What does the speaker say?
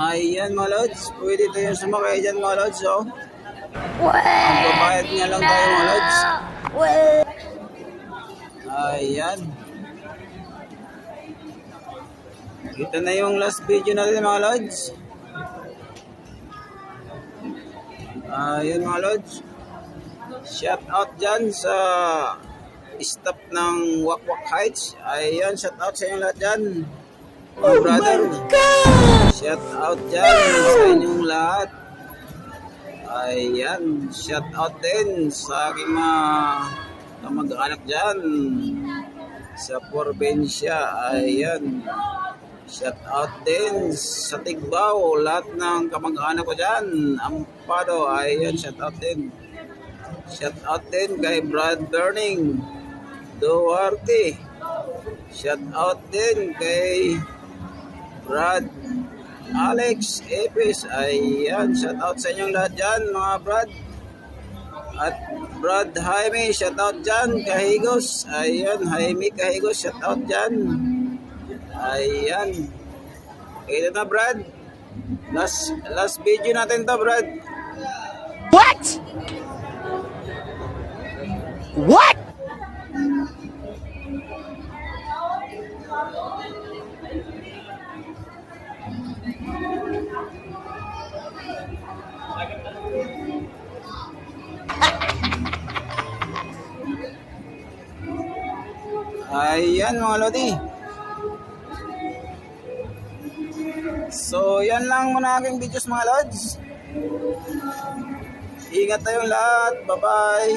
Ayan mga lods, pwede tayong sumakay dyan mga lods, oh. Ang babayad niya lang tayo mga lods. Ayan. Ito na yung last video natin mga lods. Ayan mga lods. Shout out dyan sa staff ng Wakwak Heights. Ayan, shout out sa inyong lahat dyan. Mga brother. Shout out dyan sa inyong lahat. Ayan, shout out din sa aking mga kamag-anak dyan sa probinsya. Ayan, shout out din sa Tigbaw, lahat ng kamag-anak ko dyan. Ampado, ayan, shout out din. Shout out din kay Brad Burning Duarte. Shout out din kay Brad Alex Epis. Ayan, shout out sa inyong lahat dyan mga Brad. At Brad Jaime, shout out dyan Kahigos. Ayan, Jaime Kahigos, shout out dyan. Ayan. Ito na Brad. Last video natin to Brad. What? What? Ayan mga lodi. So yan lang muna aking videos mga lods. Ingat tayong lahat. Bye bye.